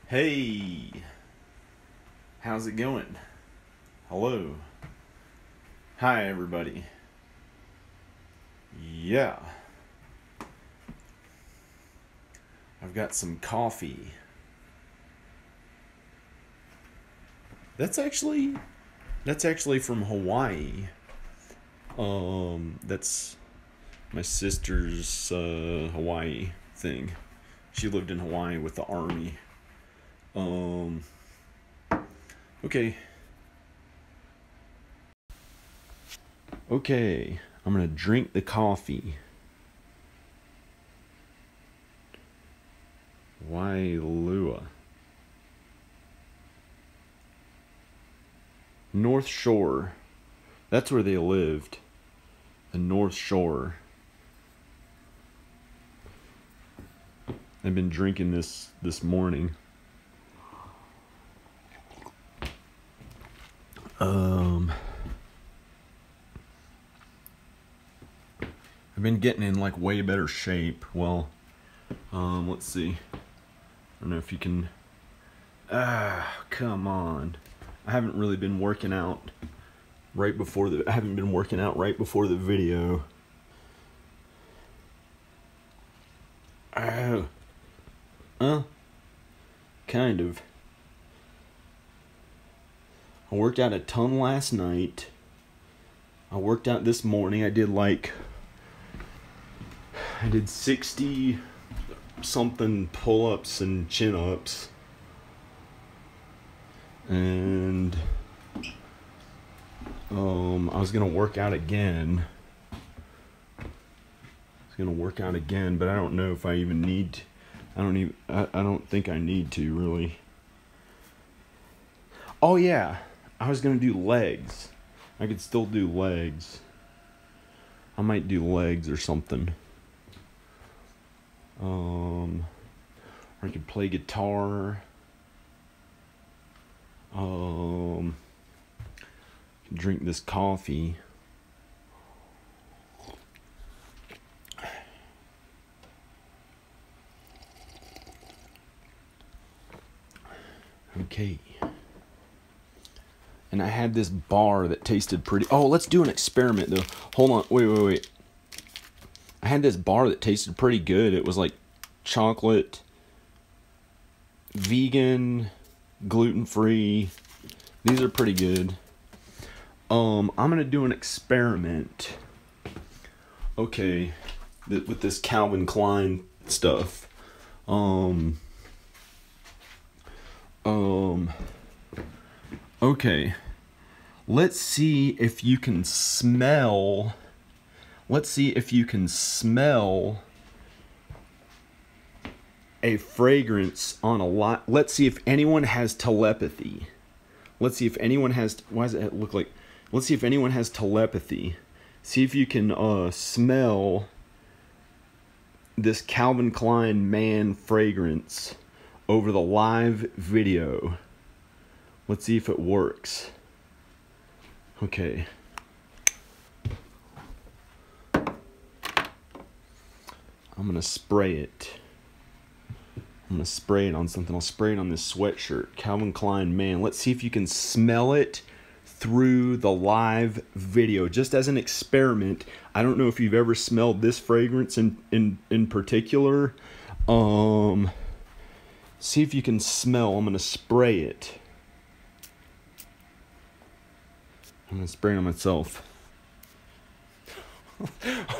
Hey, how's it going? Hello. Hi, everybody. Yeah, I've got some coffee. That's actually that's actually from Hawaii. That's my sister's Hawaii thing. She lived in Hawaii with the army. Um, okay. Okay, I'm gonna drink the coffee. Wailua. North Shore. That's where they lived. The North Shore. I've been drinking this morning. I've been getting in like way better shape. Well, let's see. I don't know if you can. Come on. I haven't really been working out right before the. I haven't been working out right before the video. Oh. Kind of. I worked out a ton last night. I worked out this morning. I did 60 something pull-ups and chin-ups. And I was gonna work out again. But I don't know if I even need. I don't think I need to really. Oh yeah, I was gonna do legs. I could still do legs. I might do legs or something. Or I could play guitar. Drink this coffee. Okay. And I had this bar that tasted pretty. Oh, let's do an experiment though. Hold on. Wait. I had this bar that tasted pretty good. It was like chocolate, vegan, gluten-free. These are pretty good. I'm gonna do an experiment. Okay, with this Calvin Klein stuff. Okay. Let's see if you can smell. Let's see if you can smell a fragrance on a lot. Let's see if anyone has telepathy. Let's see if anyone has. Why does it look like? Let's see if anyone has telepathy. See if you can smell this Calvin Klein man fragrance over the live video. Let's see if it works. Okay. I'm gonna spray it. I'm gonna spray it on something. I'll spray it on this sweatshirt. Calvin Klein man. Let's see if you can smell it through the live video. Just as an experiment. I don't know if you've ever smelled this fragrance in particular. See if you can smell. I'm gonna spray it. I'm gonna spray it on myself.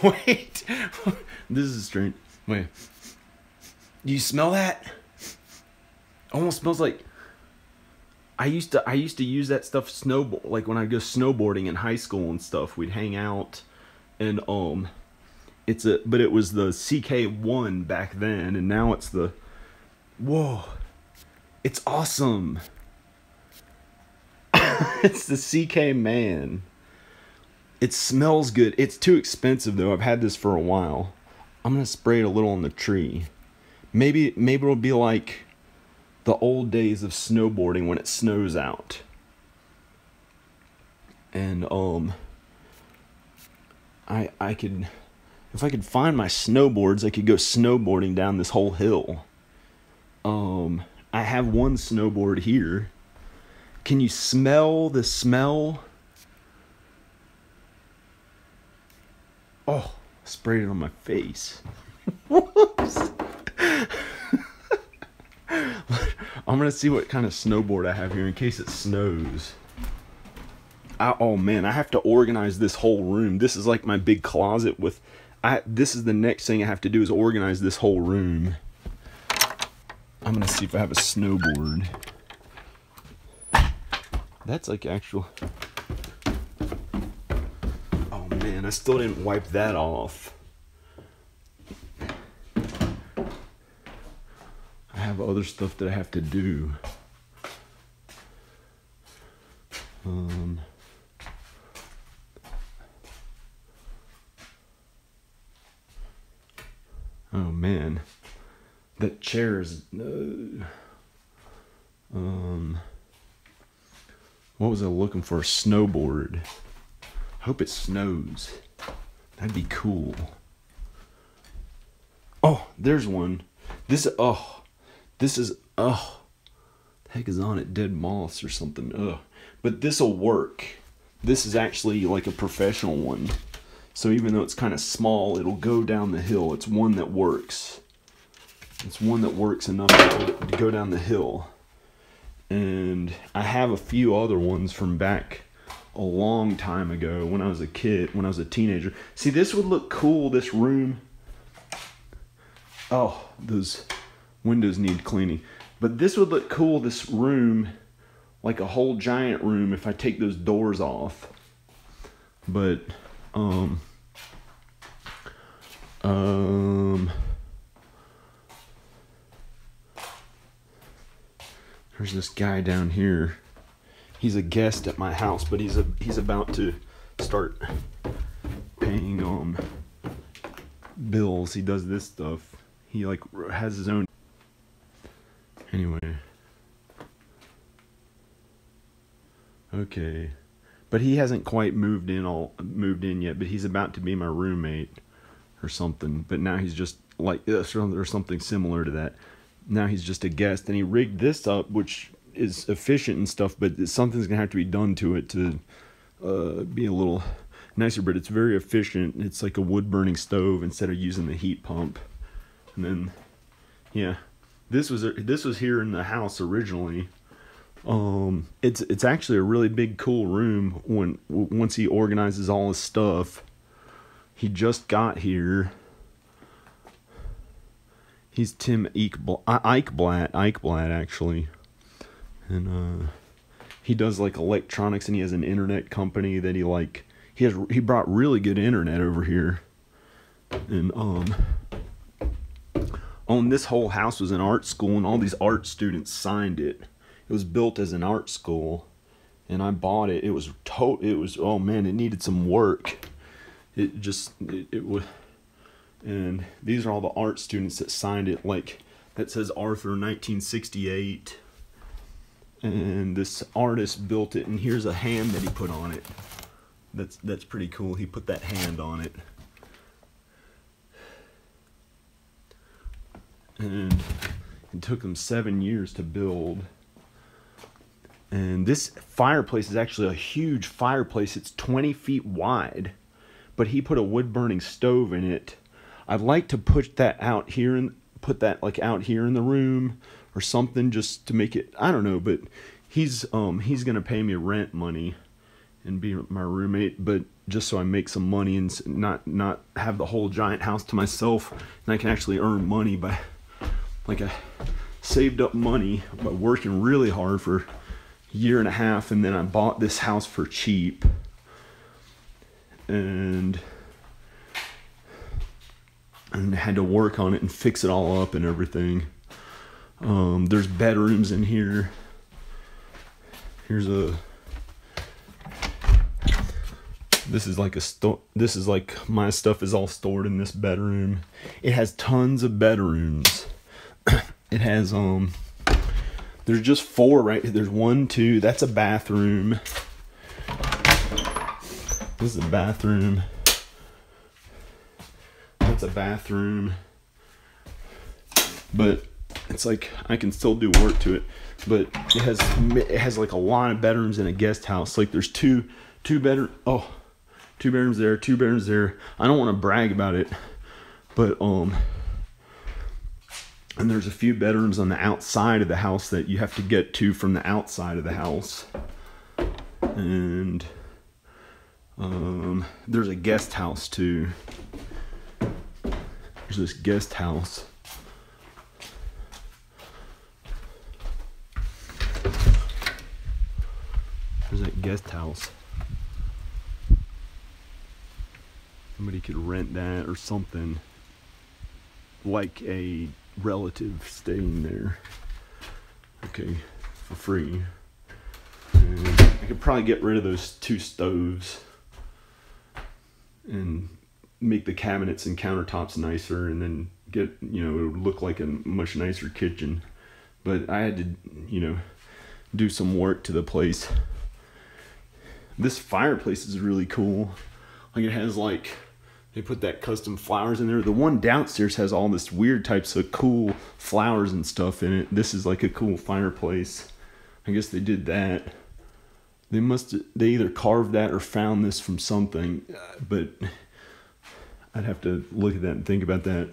Wait. This is strange. Wait. Do you smell that? Almost smells like. I used to use that stuff like when I go snowboarding in high school and stuff. We'd hang out, and but it was the CK1 back then, and now it's the. Whoa, it's awesome. It's the CK man. It smells good. It's too expensive though. I've had this for a while. I'm gonna spray it a little on the tree. Maybe it'll be like the old days of snowboarding when it snows out. And I could, if I could find my snowboards, I could go snowboarding down this whole hill. I have one snowboard here. Can you smell the smell? Oh, sprayed it on my face. Whoops. I'm gonna see what kind of snowboard I have here in case it snows. Oh man, I have to organize this whole room. This is like my big closet with... this is the next thing I have to do, is organize this whole room. I'm gonna see if I have a snowboard. That's like actual... Oh man, I still didn't wipe that off. I have other stuff that I have to do. Oh man, that chair is. What was I looking for? A snowboard. Hope it snows. That'd be cool. Oh, there's one. This is. The heck is on it? Dead moths or something. But this'll work. This is actually like a professional one. So even though it's kind of small, it'll go down the hill. It's one that works. It's one that works enough to go down the hill. And I have a few other ones from back a long time ago when I was a kid, when I was a teenager. See, this would look cool, this room. Oh, those windows need cleaning. But this would look cool, this room, like a whole giant room if I take those doors off. But, there's this guy down here. He's a guest at my house, but he's about to start paying bills. He does this stuff. He like has his own. Anyway. Okay. But he hasn't quite moved in yet, but he's about to be my roommate or something. But now he's just like this or something similar to that. Now he's just a guest, and he rigged this up, which is efficient and stuff, but something's gonna have to be done to it to be a little nicer. But it's very efficient. It's like a wood burning stove instead of using the heat pump. And then, yeah, this was here in the house originally. It's actually a really big, cool room once he organizes all his stuff. He just got here. He's Tim Eichblatt actually, and he does like electronics, and he has an internet company that he brought really good internet over here, and this whole house was an art school, and all these art students signed it. It was built as an art school, and I bought it. It was oh man, it needed some work. It was, and these are all the art students that signed it. Like that says Arthur 1968, and this artist built it. And here's a hand that he put on it. That's pretty cool. He put that hand on it, and it took him 7 years to build. And this fireplace is actually a huge fireplace. It's 20 feet wide, but he put a wood burning stove in it. I'd like to put that out here and put that like out here in the room or something, just to make it, I don't know, but he's gonna pay me rent money and be my roommate, but just so I make some money and not have the whole giant house to myself, and I can actually earn money by, like, I saved up money by working really hard for a year and a half, and then I bought this house for cheap, and had to work on it and fix it all up and everything. There's bedrooms in here. This is like this is like my stuff is all stored in this bedroom. It has tons of bedrooms. It has there's just 4 right. There's 1, 2. That's a bathroom. This is a bathroom. That's a bathroom. But it's like I can still do work to it, but it has like a lot of bedrooms in a guest house. Like there's two bedrooms there, 2 bedrooms there. I don't want to brag about it, but and there's a few bedrooms on the outside of the house that you have to get to from the outside of the house. And there's a guest house too. There's this guest house. There's that guest house. Somebody could rent that or something, like a relative staying there, okay, for free. And I could probably get rid of those 2 stoves and make the cabinets and countertops nicer, and then get, you know, it would look like a much nicer kitchen. But I had to, you know, do some work to the place. This fireplace is really cool. Like it has like, they put that custom flowers in there. The one downstairs has all this weird types of cool flowers and stuff in it. This is like a cool fireplace. I guess they did that. They either carved that or found this from something, but I'd have to look at that and think about that.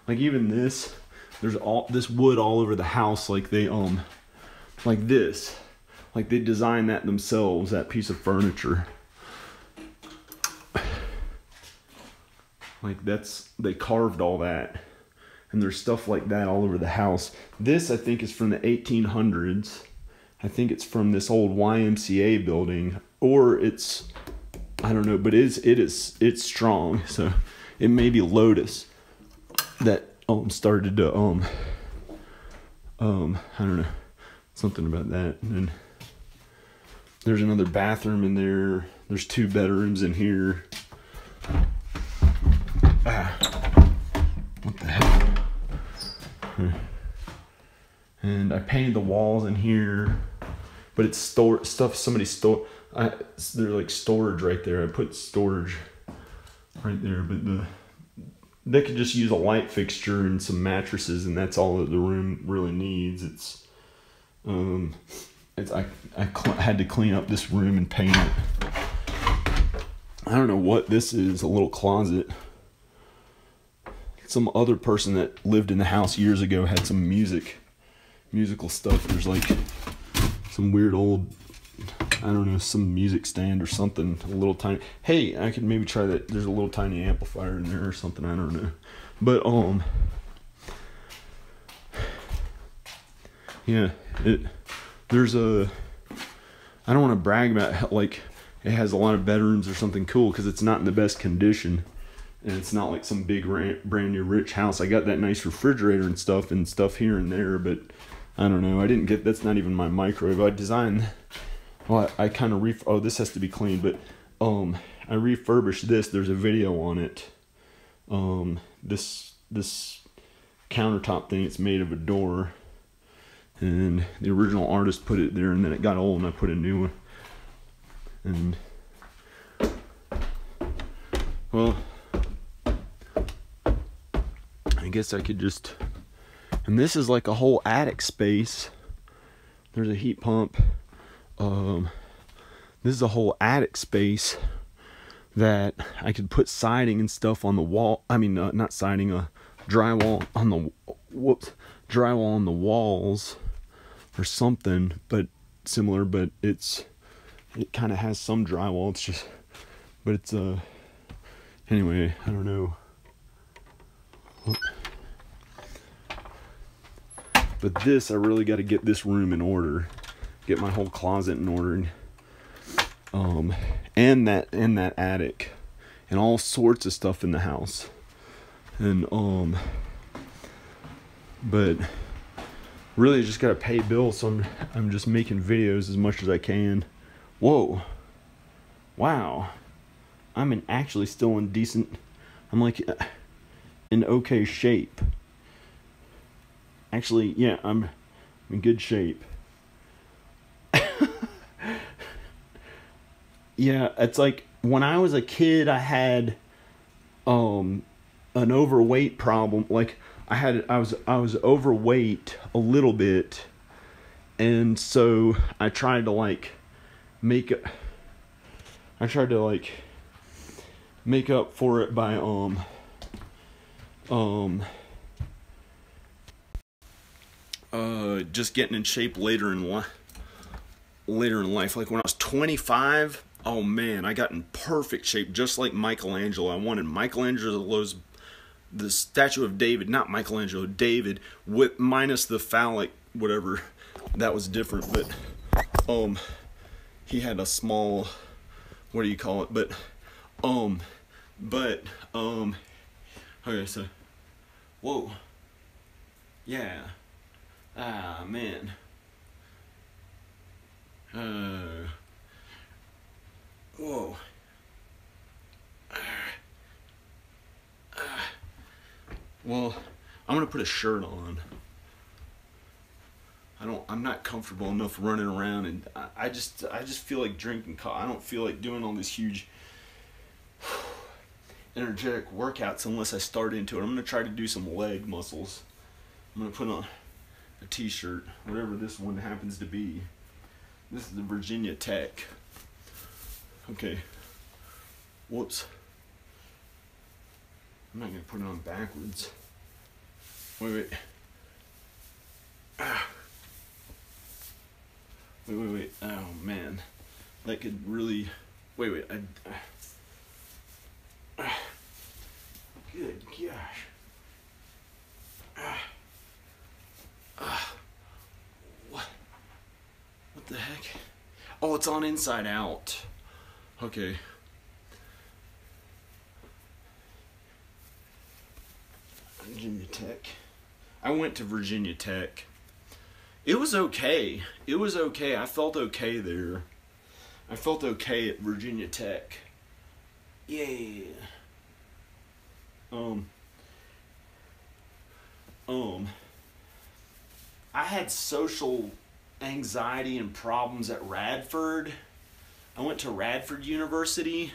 Like even this, there's all this wood all over the house. Like they like this, like they designed that themselves, that piece of furniture. Like they carved all that, and there's stuff like that all over the house. This I think is from the 1800s. I think it's from this old YMCA building, or it's, I don't know, but it's strong. So it may be Lotus that started to I don't know, something about that. And then there's another bathroom in there. There's 2 bedrooms in here. What the heck? And I painted the walls in here, but it's stuff somebody stole. There's like storage right there. I put storage right there, but they could just use a light fixture and some mattresses, and that's all that the room really needs. I had to clean up this room and paint it. I don't know what this is. A little closet. Some other person that lived in the house years ago had some musical stuff. There's like some weird old, I don't know, some music stand or something, a little tiny. Hey, I could maybe try that. There's a little tiny amplifier in there or something, I don't know. But yeah, there's a, I don't want to brag about how, like, it has a lot of bedrooms or something cool, because it's not in the best condition. And it's not like some big brand new rich house. I got that nice refrigerator and stuff here and there, but I don't know. I didn't get, that's not even my microwave. I designed, well, I kind of oh, this has to be cleaned, but I refurbished this. There's a video on it. This countertop thing, it's made of a door, and the original artist put it there, and then it got old and I put a new one. And well, I guess I could just, and this is like a whole attic space. There's a heat pump. This is a whole attic space that I could put siding and stuff on the wall. I mean, not siding, drywall on the, drywall on the walls or something, but similar, but it kind of has some drywall. It's just, but it's, anyway, I don't know. But this, I really got to get this room in order, get my whole closet in order, and that attic, and all sorts of stuff in the house, and but really I just got to pay bills, so I'm just making videos as much as I can. Whoa, wow, I'm actually still in decent, I'm like in okay shape. Actually, yeah, I'm in good shape. Yeah, it's like when I was a kid, I had an overweight problem. Like I was overweight a little bit, and so I tried to like make make up for it by just getting in shape later in life. Like when I was 25, oh man, I got in perfect shape, just like Michelangelo. I wanted Michelangelo's the statue of David, not Michelangelo, David, with minus the phallic whatever. That was different, but he had a small, what do you call it? Okay, so, whoa, yeah, man, whoa, well, I'm gonna put a shirt on. I'm not comfortable enough running around, and I just feel like drinking coffee. I don't feel like doing all these huge energetic workouts unless I start into it. I'm gonna try to do some leg muscles. I'm gonna put on a t-shirt, whatever this one happens to be. This is the Virginia Tech. Okay. Whoops. I'm not gonna put it on backwards. Wait. Wait. Oh man, that could really. Wait. Good gosh. What the heck? Oh, it's on inside out. Okay. Virginia Tech. I went to Virginia Tech. It was okay. I felt okay there. I felt okay at Virginia Tech. Yeah. I had social anxiety and problems at Radford. I went to Radford University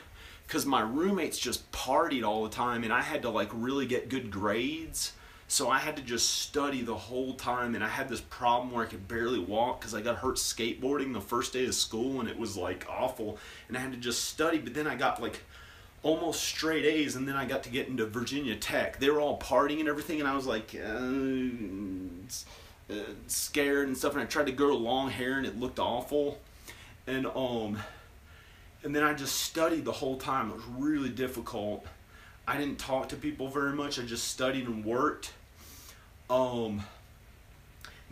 because my roommates just partied all the time, and I had to like really get good grades. So I had to just study the whole time, and I had this problem where I could barely walk because I got hurt skateboarding the first day of school, and it was like awful, and I had to just study. But then I got like almost straight A's, and then I got to get into Virginia Tech. They were all partying and everything, and I was like scared and stuff, and I tried to grow long hair, and it looked awful. And then I just studied the whole time. It was really difficult. I didn't talk to people very much. I just studied and worked. Then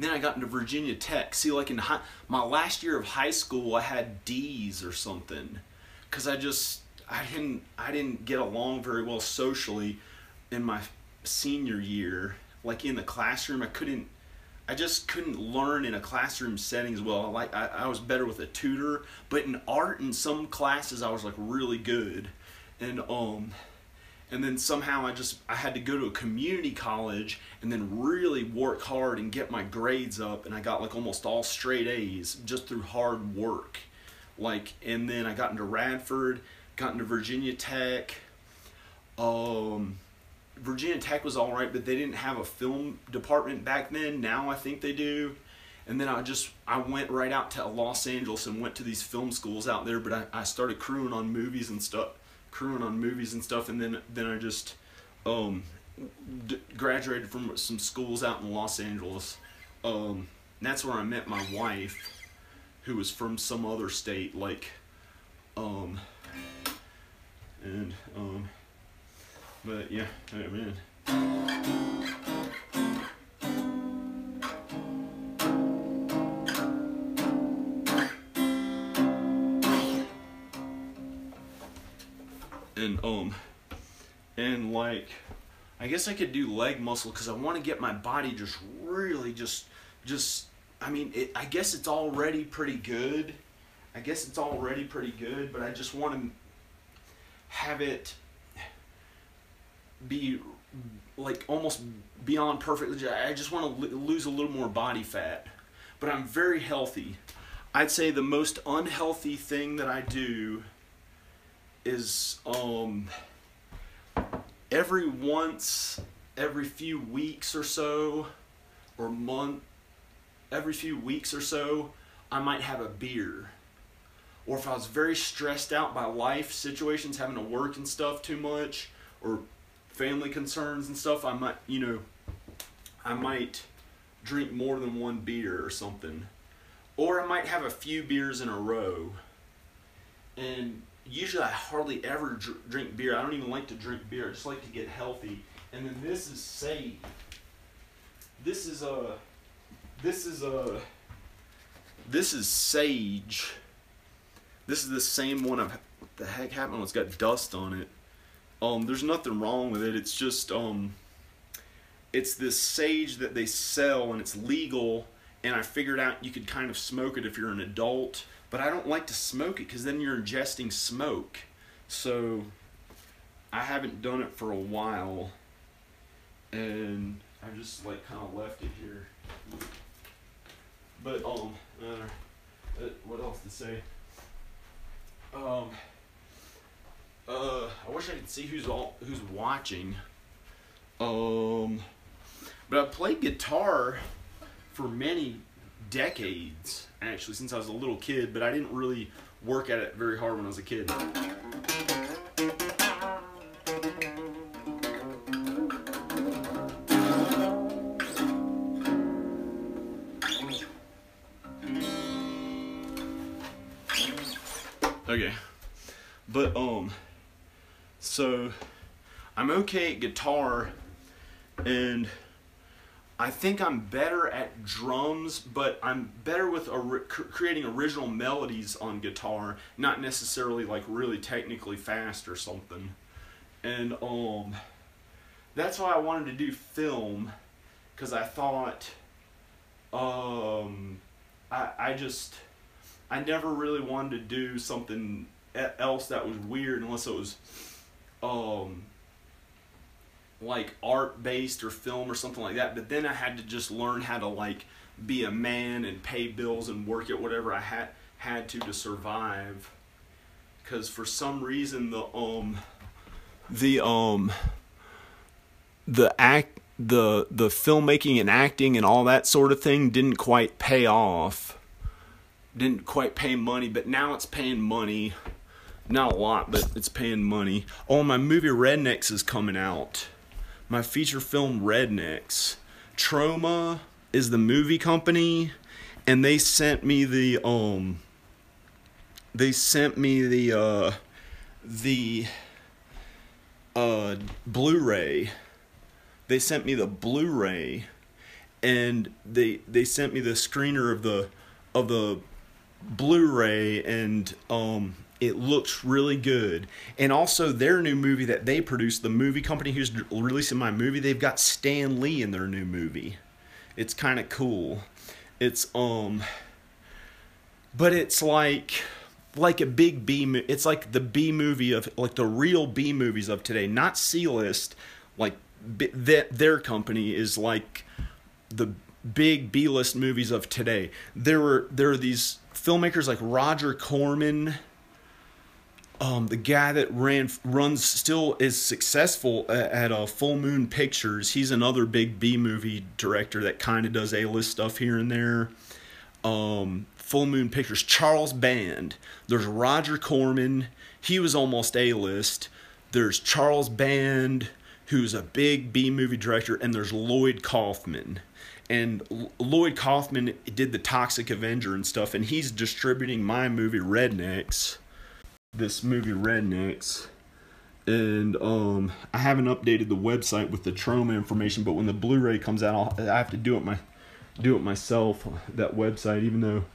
I got into Virginia Tech. See, like in my last year of high school, I had D's or something, because I didn't get along very well socially in my senior year. Like in the classroom, I just couldn't learn in a classroom setting as well. I was better with a tutor, but in art in some classes I was like really good, and then somehow I had to go to a community college and then really work hard and get my grades up, and I got like almost all straight A's just through hard work. And then I got into Radford, got into Virginia Tech. Virginia Tech was all right, but they didn't have a film department back then. Now I think they do. And then I went right out to Los Angeles and went to these film schools out there, but I started crewing on movies and stuff, and then I just graduated from some schools out in Los Angeles. And that's where I met my wife, who was from some other state, but yeah, hey man. And like, I guess I could do leg muscle because I want to get my body just really I mean, I guess it's already pretty good. But I just want to have it be like almost beyond perfect. I just want to lose a little more body fat, but I'm very healthy. I'd say the most unhealthy thing that I do is every once every few weeks or so, or every few weeks or so, I might have a beer. Or if I was very stressed out by life situations, having to work and stuff too much, or family concerns and stuff, I might drink more than one beer or something. Or I might have a few beers in a row. And usually I hardly ever drink beer. I don't even like to drink beer. I just like to get healthy. And then this is sage. This is sage. This is the same one what the heck happened? It's got dust on it. There's nothing wrong with it. It's just it's this sage that they sell and it's legal, and I figured out you could kind of smoke it if you're an adult, but I don't like to smoke it because then you're ingesting smoke. So I haven't done it for a while, and I just like kind of left it here. But what else to say? I wish I could see who's watching. But I've played guitar for many decades, actually, since I was a little kid, but I didn't really work at it very hard when I was a kid. Okay, but so I'm okay at guitar, and I think I'm better at drums, but I'm better with creating original melodies on guitar, not necessarily like really technically fast or something. And that's why I wanted to do film, because I thought I never really wanted to do something else that was weird unless it was like art based or film or something like that. But then I had to just learn how to like be a man and pay bills and work at whatever I had to survive. Because for some reason the filmmaking and acting and all that sort of thing didn't quite pay off. Didn't quite pay money, but now it's paying money. Not a lot, but it's paying money. Oh, my movie Rednecks is coming out. My feature film Rednecks. Troma is the movie company, and they sent me the Blu-ray. They sent me the Blu-ray, and they sent me the screener of the Blu-ray, and it looks really good. And also their new movie that they produced, the movie company who's releasing my movie, they've got Stan Lee in their new movie. It's kind of cool. It's but it's like a big B. It's like the B movie of like the real B movies of today, not C-list. Like their company is like the big B-list movies of today. There are these filmmakers like Roger Corman, the guy that runs still is successful at Full Moon Pictures. He's another big B movie director that kind of does A-list stuff here and there. Full Moon Pictures. Charles Band. There's Roger Corman. He was almost A-list. There's Charles Band, who's a big B movie director, and there's Lloyd Kaufman. And Lloyd Kaufman did The Toxic Avenger and stuff, and he's distributing my movie Rednecks. This movie Rednecks. And I haven't updated the website with the Troma information, but when the Blu-ray comes out, I have to do it myself, that website, even though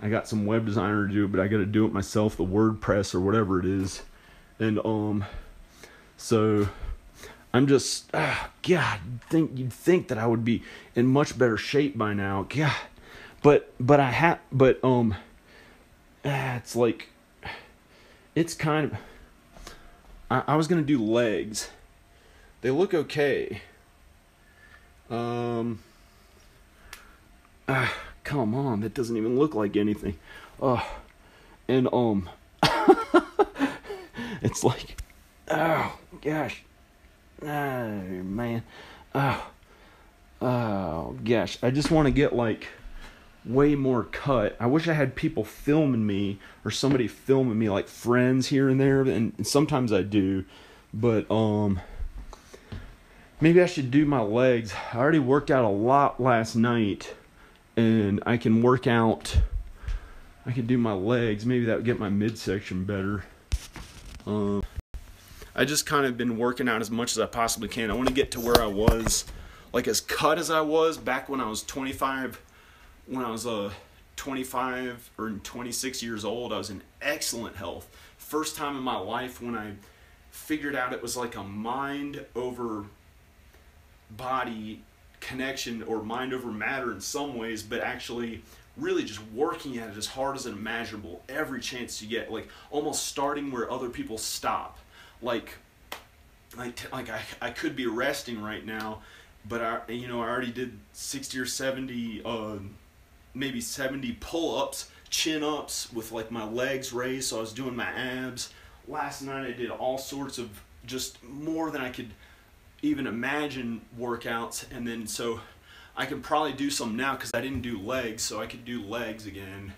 I got some web designer to do it, but I got to do it myself, the WordPress or whatever it is. And so I'm just, God, you'd think that I would be in much better shape by now. God, but it's like, it's kind of, I was gonna do legs. They look okay. Come on, that doesn't even look like anything. And it's like, oh gosh. Oh man, Oh gosh, I just want to get like way more cut. I wish I had people filming me or somebody filming me, like friends here and there, and sometimes I do, but maybe I should do my legs. I already worked out a lot last night, and I can do my legs. Maybe that would get my midsection better. I just kind of been working out as much as I possibly can. I want to get to where I was, like as cut as I was back when I was 25. When I was 25 or 26 years old, I was in excellent health. First time in my life when I figured out it was like a mind over body connection, or mind over matter in some ways, but actually really just working at it as hard as imaginable every chance you get, like almost starting where other people stop. Like I could be resting right now, but I already did 60 or 70 maybe 70 pull-ups, chin-ups with like my legs raised, so I was doing my abs. Last night I did all sorts of just more than I could even imagine workouts, and then so I can probably do some now because I didn't do legs, so I could do legs again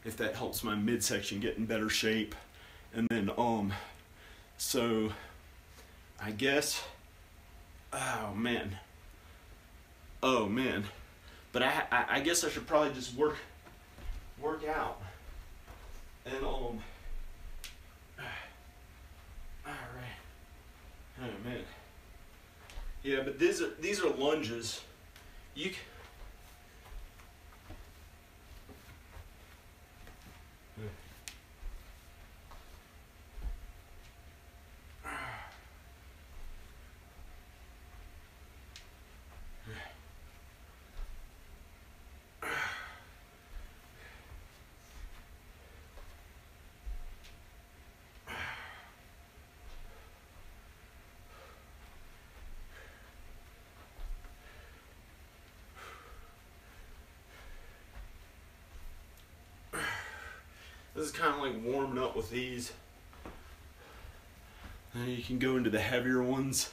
if that helps my midsection get in better shape. And then so I guess oh man, but I guess I should probably just work out. And all right. Oh man. Yeah, but these are lunges. You This is kind of like warming up with these. And you can go into the heavier ones.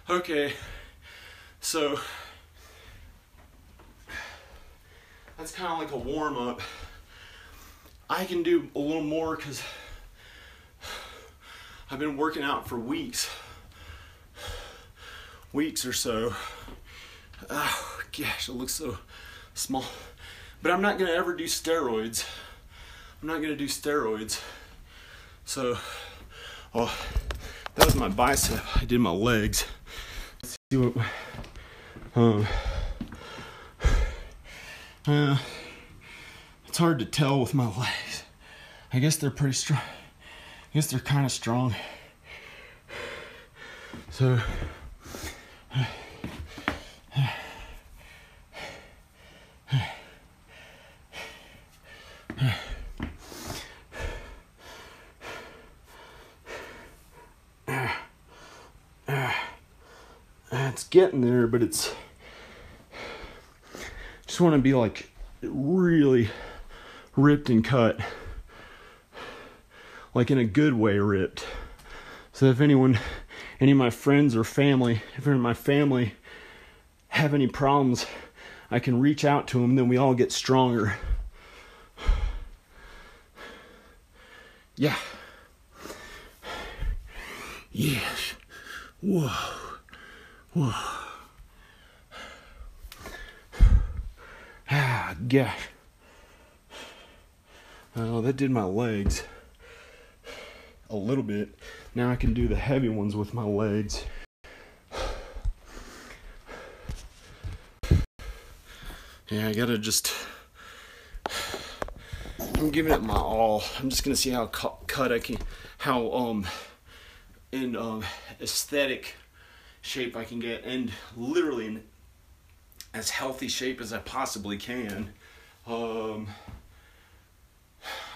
Okay, so that's kind of like a warm-up. I can do a little more because I've been working out for weeks or so. Oh gosh, it looks so small. But I'm not gonna ever do steroids. So, oh, that was my bicep. I did my legs. Let's see what, It's hard to tell with my legs. I guess they're pretty strong. I guess they're kind of strong. So, it's getting there, but it's just want to be like really ripped and cut, like in a good way ripped. So if any of my friends or family, if any of my family have any problems, I can reach out to them, then we all get stronger. Yeah. Yes. Whoa. Whoa. Ah, gosh. Oh, that did my legs a little bit. Now I can do the heavy ones with my legs. Yeah, I gotta just... I'm giving it my all. I'm just gonna see how cut I can... How, in aesthetic shape I can get. And literally in as healthy shape as I possibly can. I'm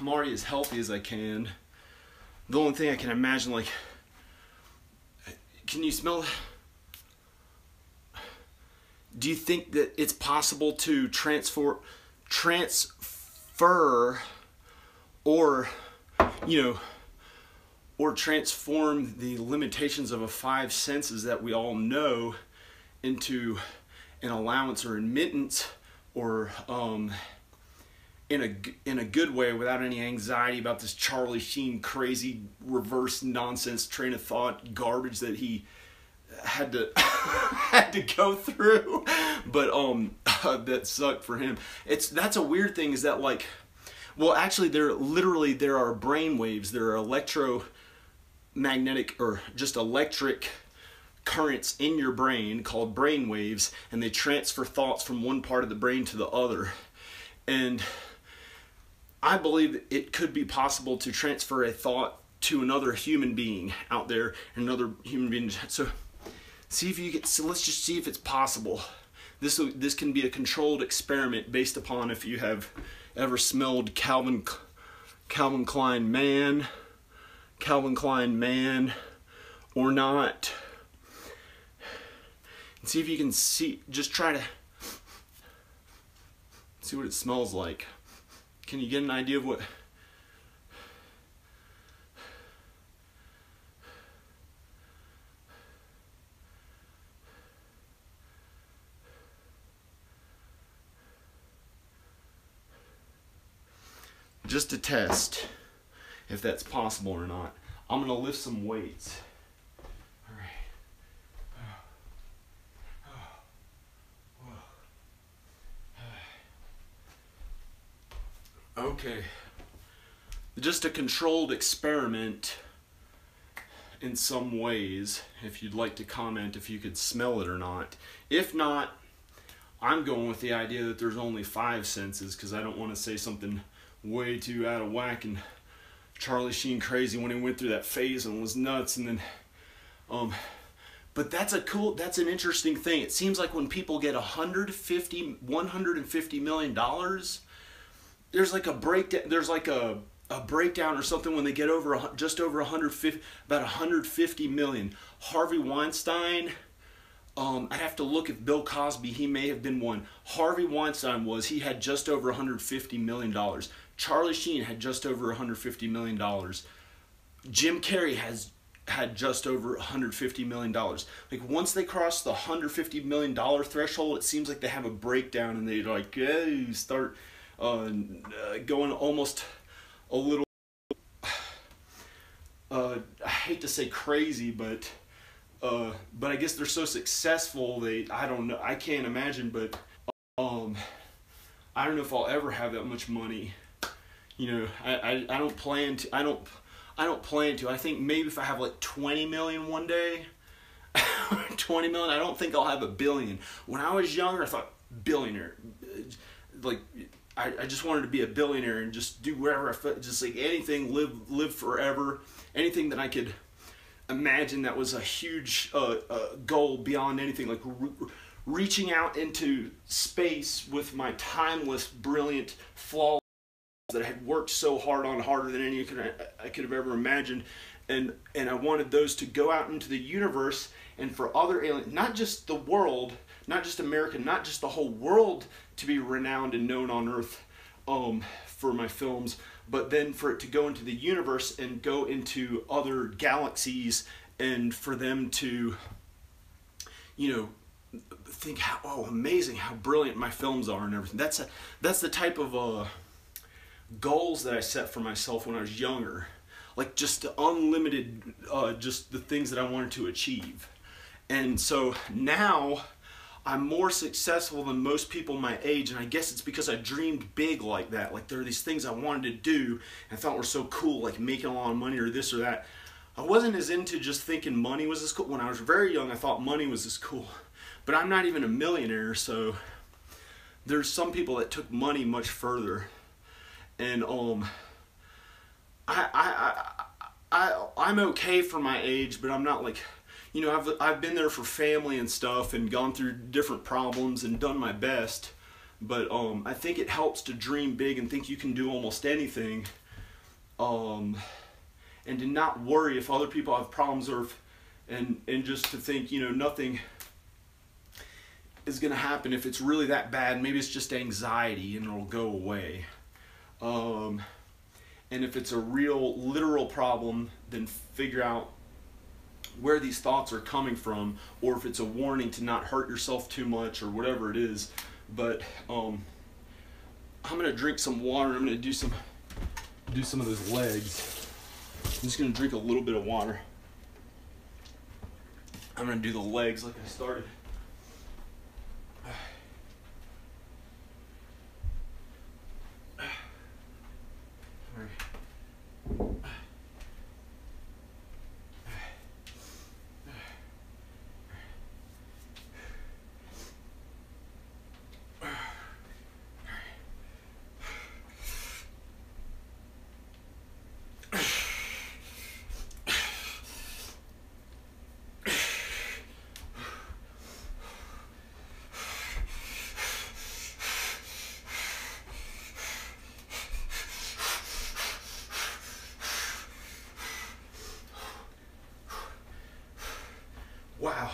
already as healthy as I can. The only thing I can imagine, like, can you smell? Do you think that it's possible to transfer, or, you know, or transform the limitations of a five senses that we all know into an allowance or admittance, or in a good way, without any anxiety about this Charlie Sheen crazy reverse nonsense train of thought garbage that he had to had to go through, but that sucked for him. That's a weird thing, is that, like, well, actually there are brain waves, there are electromagnetic or just electric currents in your brain called brain waves, and they transfer thoughts from one part of the brain to the other. And I believe it could be possible to transfer a thought to another human being out there, and another human being. So let's just see if it's possible. This can be a controlled experiment based upon if you have ever smelled Calvin Klein Man or not. And see if you can just try to see what it smells like. Can you get an idea of what? Just to test if that's possible or not, I'm going to lift some weights. All right. Okay. Just a controlled experiment in some ways. If you'd like to comment if you could smell it or not. If not, I'm going with the idea that there's only five senses, because I don't want to say something way too out of whack and Charlie Sheen crazy when he went through that phase and was nuts. And then but that's an interesting thing. It seems like when people get $150 million, there's like a breakdown. There's like a breakdown or something when they get just over 150, about 150 million. Harvey Weinstein, I'd have to look if Bill Cosby, he may have been one. Harvey Weinstein he had just over $150 million. Charlie Sheen had just over $150 million. Jim Carrey had just over $150 million. Like, once they cross the $150 million threshold, it seems like they have a breakdown, and they like start going almost a little, I hate to say crazy, but I guess they're so successful, I don't know, I can't imagine, but I don't know if I'll ever have that much money. You know, I don't plan to. I don't plan to. I think maybe if I have like 20 million one day, 20 million, I don't think I'll have a billion. When I was younger, I thought billionaire. like I just wanted to be a billionaire and just do whatever I felt, just like anything, live forever, anything that I could imagine that was a huge goal beyond anything, like reaching out into space with my timeless, brilliant, flawless that I had worked so hard on, harder than any I could have ever imagined, and I wanted those to go out into the universe and for other aliens, not just the world, not just America, not just the whole world, to be renowned and known on Earth for my films, but then for it to go into the universe and go into other galaxies, and for them to, you know, think how amazing, how brilliant my films are and everything. That's the type of goals that I set for myself when I was younger, like just the unlimited, just the things that I wanted to achieve. And so now I'm more successful than most people my age, and I guess it's because I dreamed big like that. Like there are these things I wanted to do and thought were so cool, like making a lot of money or this or that. I wasn't as into just thinking money was as cool. When I was very young, I thought money was as cool. But I'm not even a millionaire, so there's some people that took money much further. And I'm okay for my age, but I'm not like, you know, I've been there for family and stuff and gone through different problems and done my best. But I think it helps to dream big and think you can do almost anything. And to not worry if other people have problems, or and just to think, you know, nothing is going to happen if it's really that bad. Maybe it's just anxiety and it'll go away. And if it's a real, literal problem, then figure out where these thoughts are coming from, or if it's a warning to not hurt yourself too much or whatever it is. But I'm gonna drink some water. I'm gonna do some of those legs. I'm just gonna drink a little bit of water. I'm gonna do the legs like I started. Wow.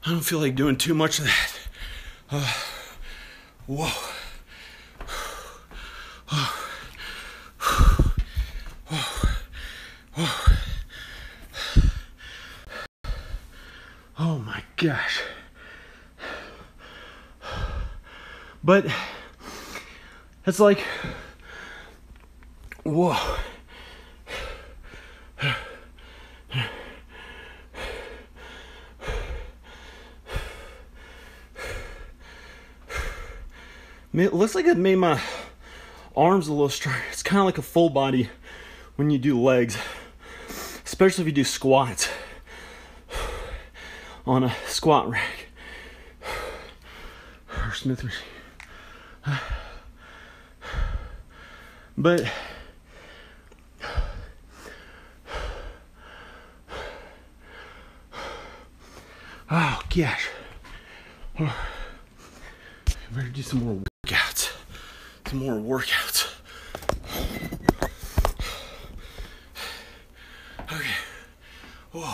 I don't feel like doing too much of that. Whoa. Oh my gosh. But it's like, whoa. It looks like it made my arms a little stronger. It's kind of like a full body when you do legs, especially if you do squats on a squat rack or Smith machine. But oh gosh, I better do some more workouts. Okay. Whoa.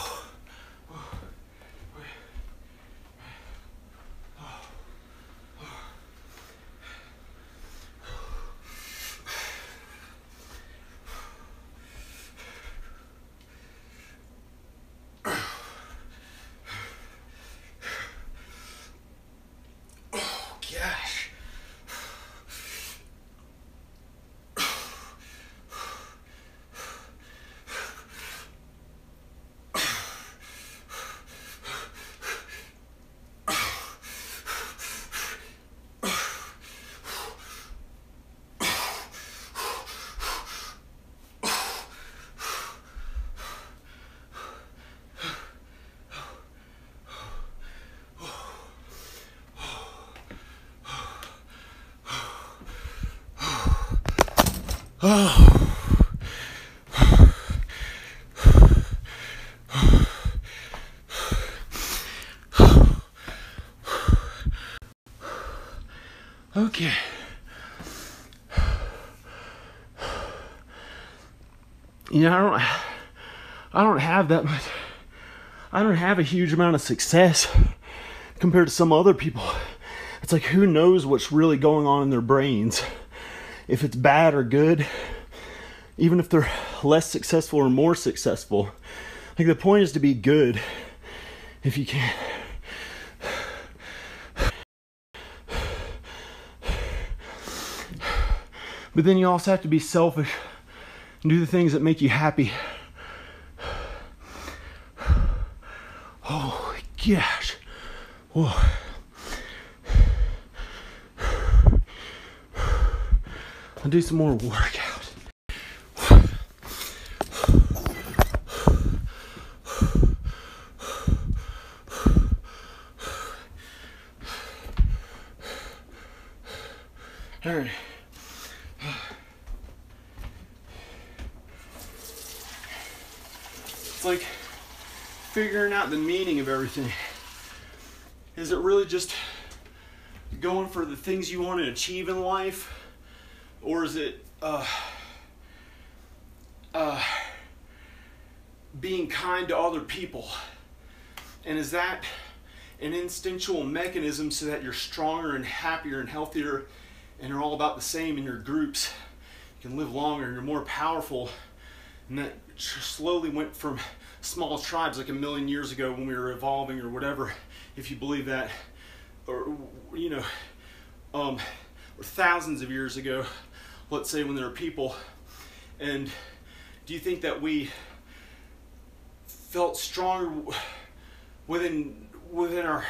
Okay. You know, I don't have that much. I don't have a huge amount of success compared to some other people. It's like, who knows what's really going on in their brains? If it's bad or good, even if they're less successful or more successful. Like, the point is to be good if you can. But then you also have to be selfish and do the things that make you happy. Holy gosh. Whoa. I'll do some more workout. All right. It's like figuring out the meaning of everything. Is it really just going for the things you want to achieve in life? Or is it being kind to other people? And is that an instinctual mechanism so that you're stronger and happier and healthier and you're all about the same in your groups? You can live longer and you're more powerful. And that slowly went from small tribes like 1 million years ago when we were evolving or whatever, if you believe that, or or thousands of years ago, let's say, when there were people. And do you think that we felt stronger within our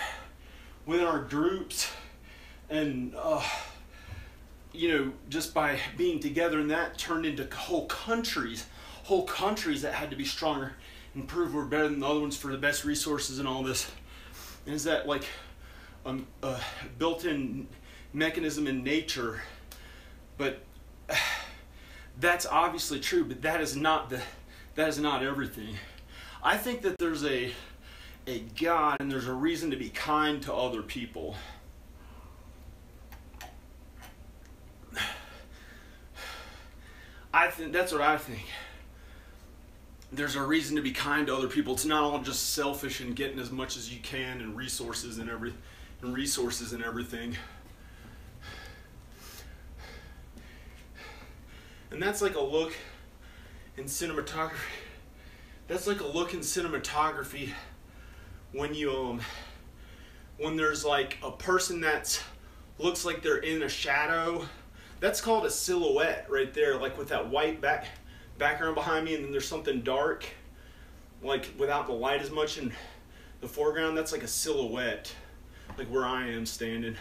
groups and just by being together, and that turned into whole countries that had to be stronger and prove we're better than the other ones for the best resources and all this? And is that like a built-in mechanism in nature? But that's obviously true, but that is not everything. I think that there's a God, and there's a reason to be kind to other people. That's what I think. There's a reason to be kind to other people. It's not all just selfish and getting as much as you can and resources and everything. And that's like a look in cinematography. When there's like a person that looks like they're in a shadow. That's called a silhouette right there, like with that white background behind me, and then there's something dark, like without the light as much in the foreground. That's like a silhouette, like where I am standing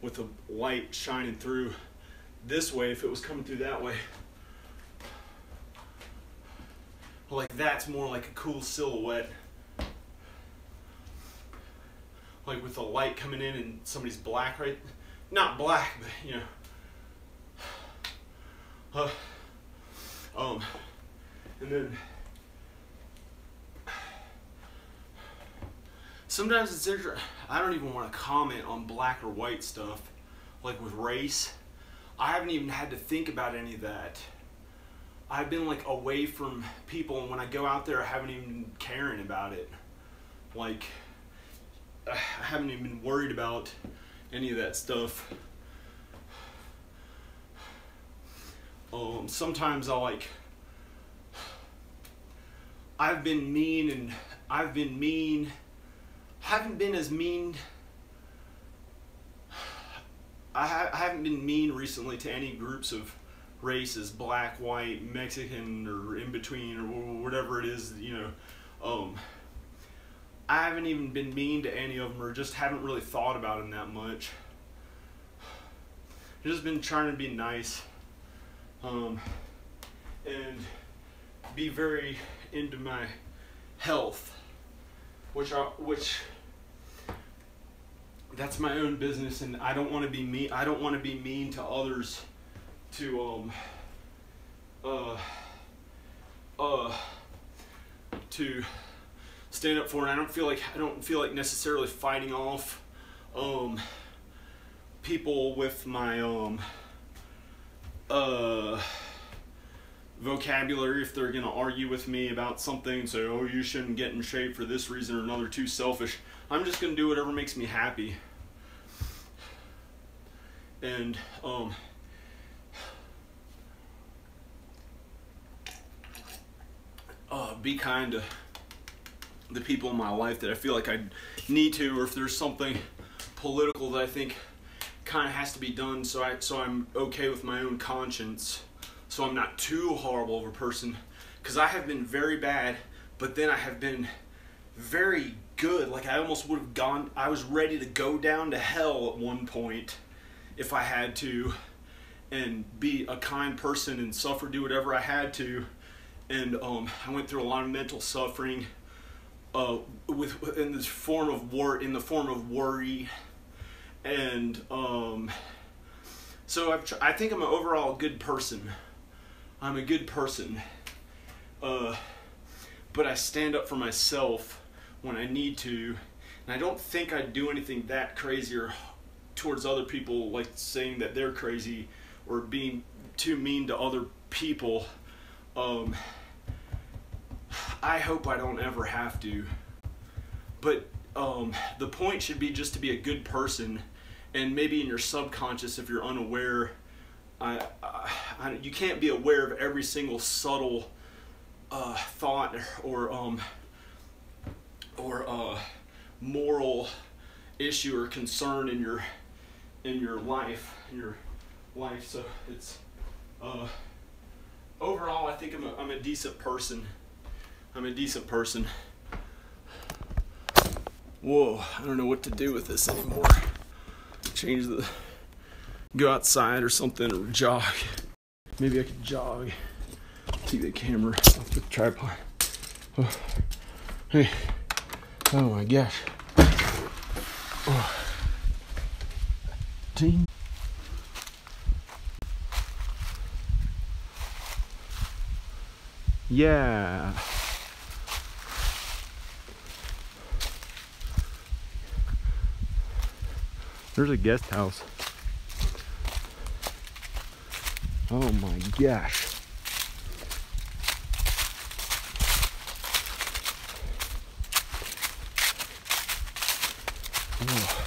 with the light shining through this way. If it was coming through that way, like that's more like a cool silhouette, like with the light coming in and somebody's black, right? Not black, but and then sometimes it's interesting. I don't even want to comment on black or white stuff, like with race. I haven't even had to think about any of that. I've been like away from people, and when I go out there, I haven't even been caring about it. Like, I haven't even been worried about any of that stuff. Sometimes I haven't been mean recently to any groups of races, black, white, Mexican, or in between, or whatever it is, I haven't even been mean to any of them, or just haven't really thought about them that much. I've just been trying to be nice. And be very into my health, which that's my own business, and I don't want to be mean. I don't want to be mean to others to uh, to stand up for, and I don't feel like necessarily fighting off people with my vocabulary if they're gonna argue with me about something and say, oh, you shouldn't get in shape for this reason or another, too selfish. I'm just gonna do whatever makes me happy. And be kind to the people in my life that I feel like I need to, or if there's something political that I think kind of has to be done, so I'm okay with my own conscience, so I'm not too horrible of a person, because I have been very bad, but then I have been very good. Like, I almost would have gone, I was ready to go down to hell at one point if I had to, and be a kind person and suffer, do whatever I had to. And I went through a lot of mental suffering in the form of worry, and so I think I'm an overall good person. I'm a good person, but I stand up for myself when I need to, and I don't think I do anything that crazy or towards other people, like saying that they're crazy or being too mean to other people. I hope I don't ever have to, but the point should be just to be a good person, and maybe in your subconscious, if you're unaware, you can't be aware of every single subtle thought or moral issue or concern in your life. So it's overall, I think I'm a decent person. I'm a decent person. Whoa, I don't know what to do with this anymore. Go outside or something, or jog. Maybe I could jog. Take the camera off the tripod. Oh. Hey. Oh my gosh. Oh. Ding. Yeah. There's a guest house. Oh my gosh. Oh.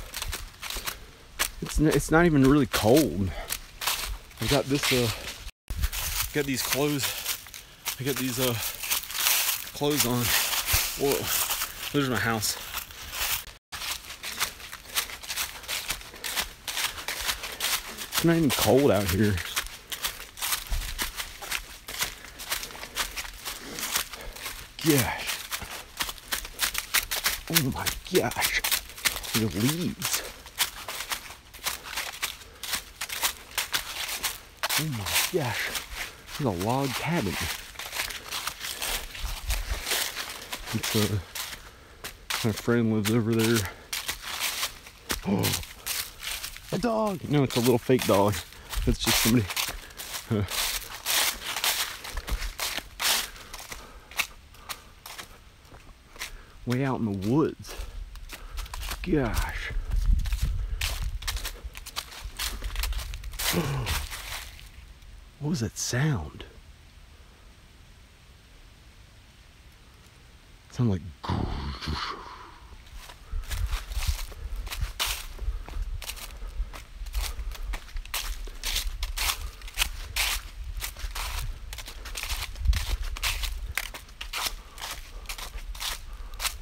It's not even really cold. I got this got these clothes. I got these clothes on. Whoa. There's my house. It's not even cold out here. Gosh. Oh my gosh. The leaves. Oh my gosh. There's a log cabin. It's my friend lives over there. Oh. A dog! No, it's a little fake dog. It's just somebody. Way out in the woods. Gosh. What was that sound? It sounded like.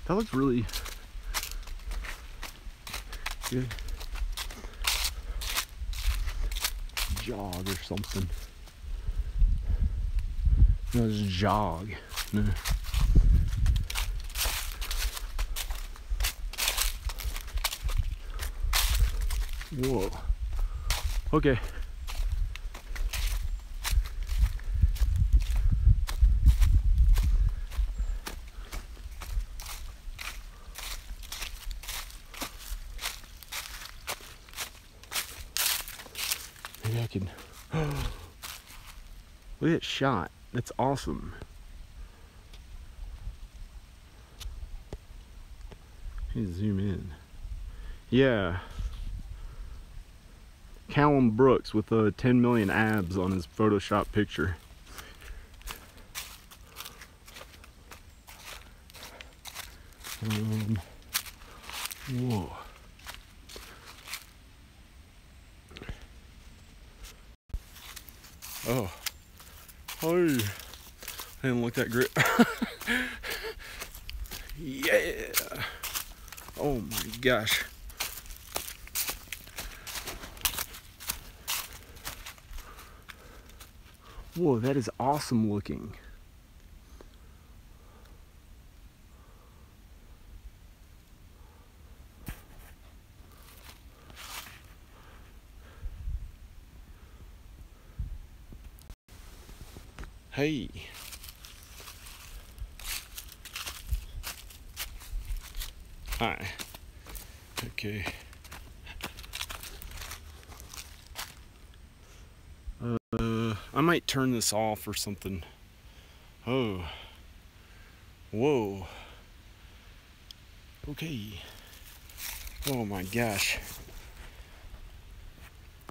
That looks really good. Jog or something. No, just jog. No. Whoa. Okay. Maybe I can. Look at that shot. That's awesome. Let me zoom in. Yeah. Callum Brooks with 10 million abs on his Photoshop picture. Whoa. Oh. Oh. I didn't look that great. Yeah. Oh my gosh. Whoa, that is awesome looking. Hey. Hi. Okay. I might turn this off or something. Oh. Whoa. Okay. Oh my gosh.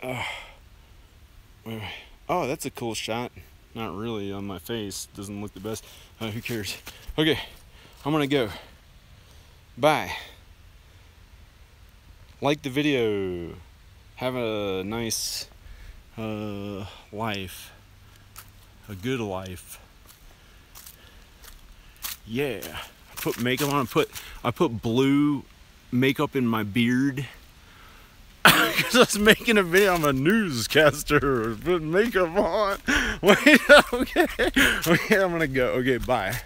Wait. Oh, that's a cool shot. Not really on my face. Doesn't look the best. Who cares? Okay. I'm gonna go. Bye. Like the video. Have a nice life. A good life. Yeah. I put makeup on. I put blue makeup in my beard. Because I was making a video. I'm a newscaster. Put makeup on. Wait. Okay. Okay. I'm gonna go. Okay. Bye.